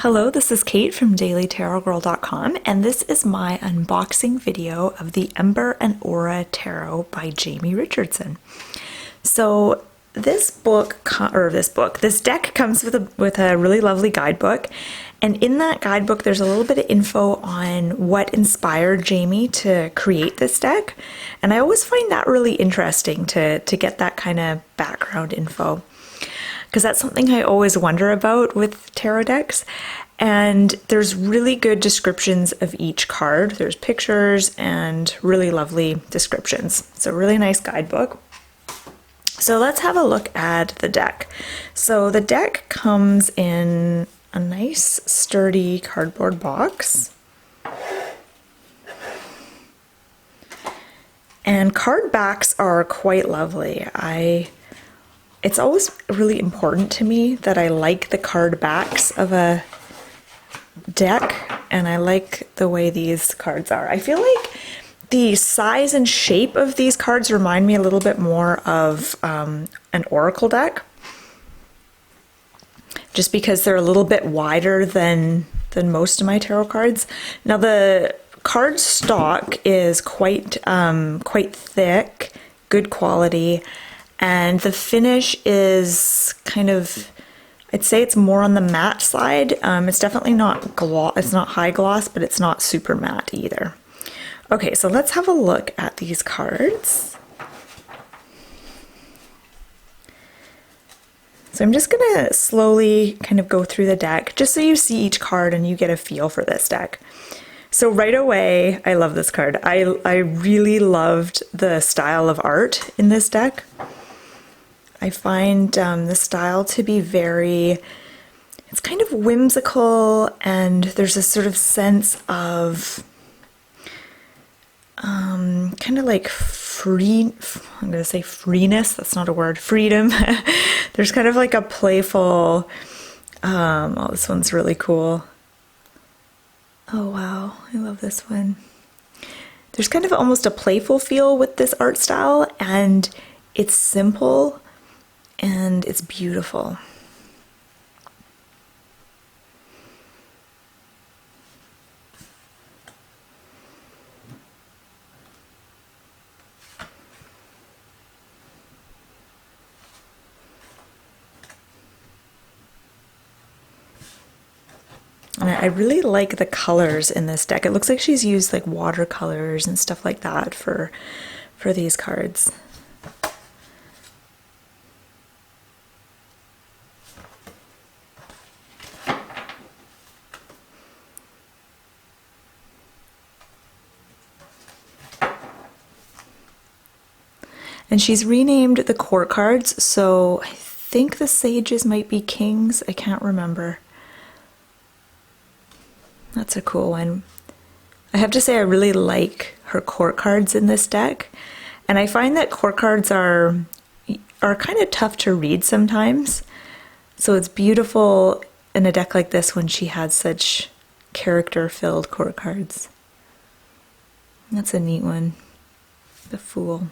Hello, this is Kate from dailytarotgirl.com, and this is my unboxing video of the Ember and Aura Tarot by Jamie Richardson. So this deck comes with a really lovely guidebook, and in that guidebook there's a little bit of info on what inspired Jamie to create this deck, and I always find that really interesting to get that kind of background info, because that's something I always wonder about with tarot decks. And there's really good descriptions of each card. There's pictures and really lovely descriptions. So really nice guidebook. So let's have a look at the deck. So the deck comes in a nice sturdy cardboard box. And card backs are quite lovely. It's always really important to me that I like the card backs of a deck, and I like the way these cards are. I feel like the size and shape of these cards remind me a little bit more of an oracle deck, just because they're a little bit wider than most of my tarot cards. Now the card stock is quite thick, good quality. And the finish is kind of, I'd say it's more on the matte side. It's definitely not gloss, it's not high gloss, but it's not super matte either. Okay, so let's have a look at these cards. So I'm just gonna slowly kind of go through the deck, just so you see each card and you get a feel for this deck. So right away, I love this card. I really loved the style of art in this deck. I find the style to be it's kind of whimsical, and there's a sort of sense of kind of like I'm going to say freeness, that's not a word, freedom. There's kind of like a playful, oh, this one's really cool. Oh wow, I love this one. There's kind of almost a playful feel with this art style, and it's simple. And it's beautiful. And I really like the colors in this deck. It looks like she's used like watercolors and stuff like that for these cards. And she's renamed the court cards, so I think the sages might be kings. I can't remember. That's a cool one. I have to say I really like her court cards in this deck. And I find that court cards are kind of tough to read sometimes. So it's beautiful in a deck like this when she has such character-filled court cards. That's a neat one. The Fool.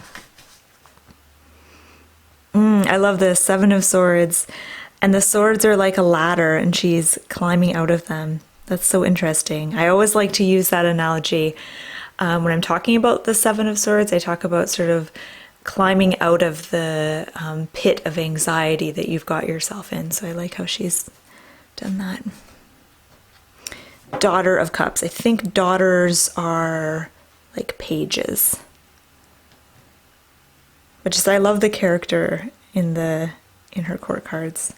I love this, Seven of Swords, and the swords are like a ladder and she's climbing out of them. That's so interesting. I always like to use that analogy when I'm talking about the Seven of Swords. I talk about sort of climbing out of the pit of anxiety that you've got yourself in. So I like how she's done that. Daughter of Cups. I think daughters are like pages. But just, I love the character in her court cards.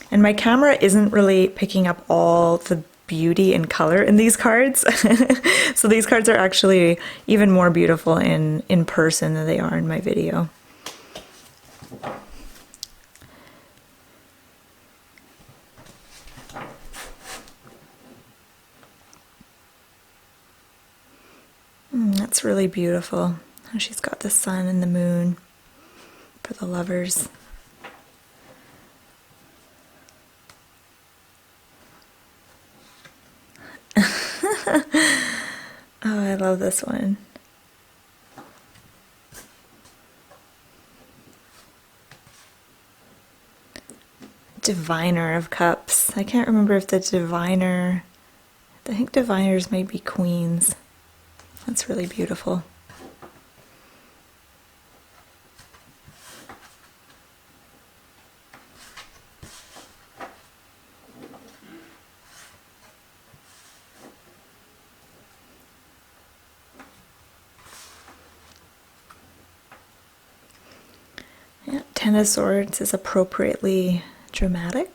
And my camera isn't really picking up all the beauty and color in these cards. So these cards are actually even more beautiful in person than they are in my video. That's really beautiful. She's got the sun and the moon for the lovers. love this one. Diviner of Cups. I can't remember if the Diviner, I think Diviners might be queens. That's really beautiful. Yeah, Ten of Swords is appropriately dramatic.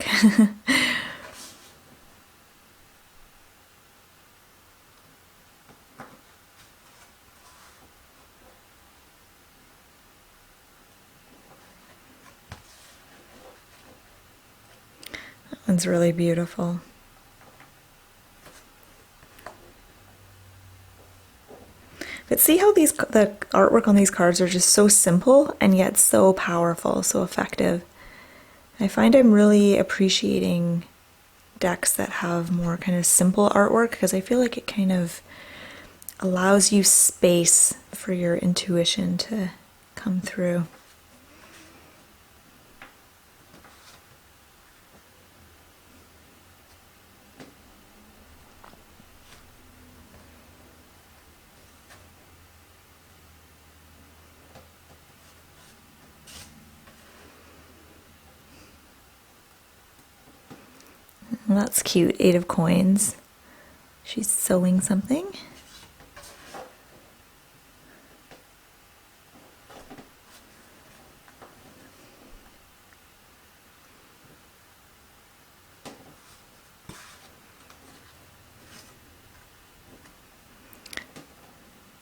That one's really beautiful. But see how the artwork on these cards are just so simple and yet so powerful, so effective. I find I'm really appreciating decks that have more kind of simple artwork because I feel like it kind of allows you space for your intuition to come through. Well, that's cute. 8 of Coins. She's sewing something.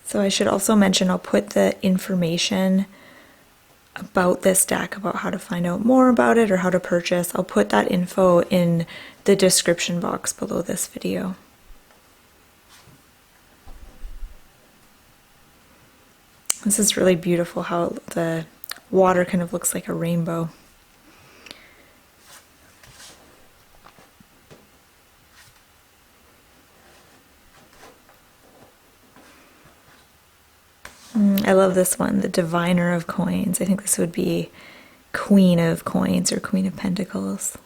So I should also mention I'll put the information about this deck, about how to find out more about it or how to purchase. I'll put that info in the description box below this video. This is really beautiful how the water kind of looks like a rainbow. I love this one, the Diviner of Coins. I think this would be Queen of Coins or Queen of Pentacles.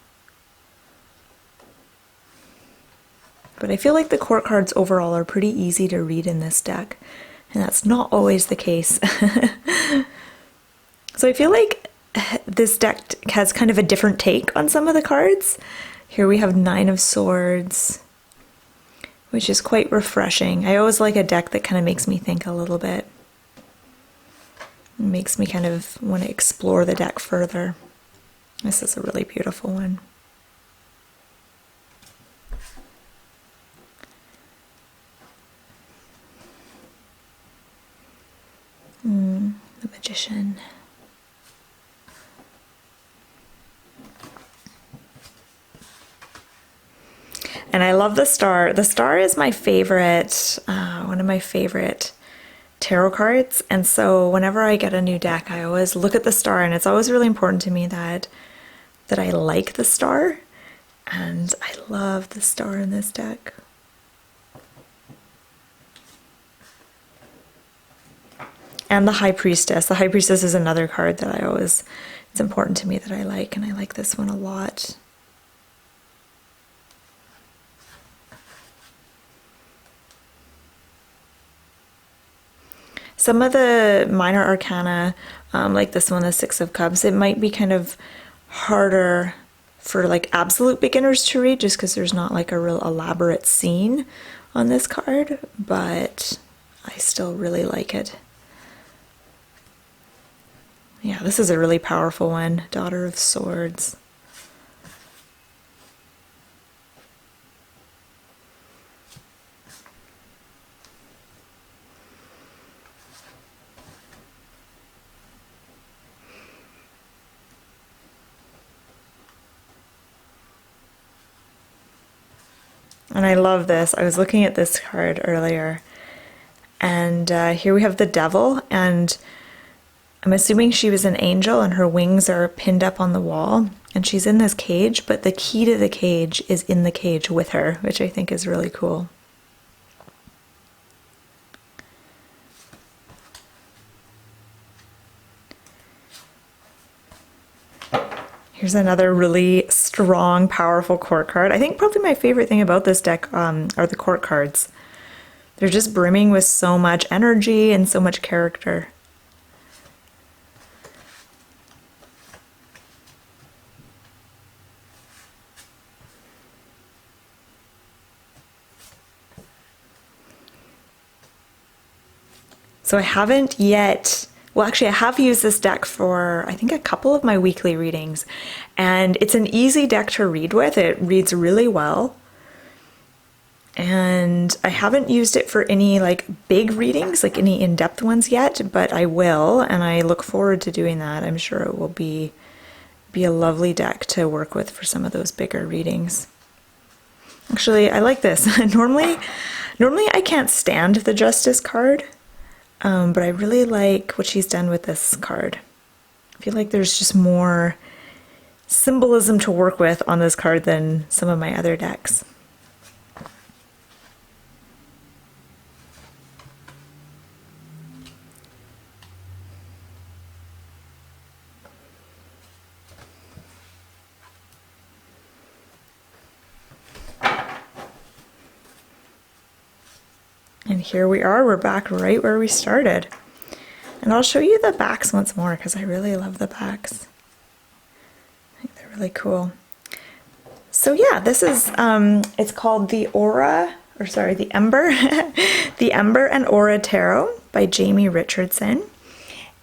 But I feel like the court cards overall are pretty easy to read in this deck, and that's not always the case. So I feel like this deck has kind of a different take on some of the cards. Here we have 9 of Swords, which is quite refreshing. I always like a deck that kind of makes me think a little bit. It makes me kind of want to explore the deck further. This is a really beautiful one. The Magician. And I love the star. The star is my favorite, one of my favorite tarot cards, and so whenever I get a new deck I always look at the star, and it's always really important to me that I like the star, and I love the star in this deck. And the High Priestess. The High Priestess is another card that it's important to me that I like, and I like this one a lot. Some of the minor arcana, like this one, the 6 of Cups, it might be kind of harder for like absolute beginners to read just because there's not like a real elaborate scene on this card, but I still really like it. Yeah, this is a really powerful one, Daughter of Swords. And I love this. I was looking at this card earlier, and here we have the Devil, and I'm assuming she was an angel and her wings are pinned up on the wall, and she's in this cage, but the key to the cage is in the cage with her, which I think is really cool. Here's another really strong, powerful court card. I think probably my favorite thing about this deck are the court cards. They're just brimming with so much energy and so much character. So I haven't yet, well actually I have used this deck for I think a couple of my weekly readings, and it's an easy deck to read with. It reads really well. And I haven't used it for any like big readings, like any in-depth ones yet, but I will, and I look forward to doing that. I'm sure it will be a lovely deck to work with for some of those bigger readings. Actually, I like this. Normally I can't stand the Justice card. But I really like what she's done with this card. I feel like there's just more symbolism to work with on this card than some of my other decks. And here we are, we're back right where we started. And I'll show you the backs once more because I really love the backs. I think they're really cool. So yeah, this is, it's called the Ember, the Ember and Aura Tarot by Jamie Richardson.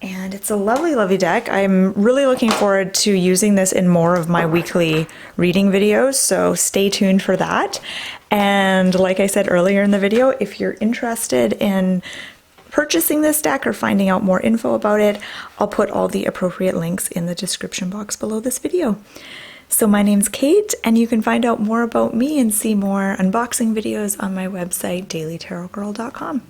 And it's a lovely, lovely deck. I'm really looking forward to using this in more of my weekly reading videos, so stay tuned for that. And like I said earlier in the video, if you're interested in purchasing this deck or finding out more info about it, I'll put all the appropriate links in the description box below this video. So my name's Kate, and you can find out more about me and see more unboxing videos on my website, dailytarotgirl.com.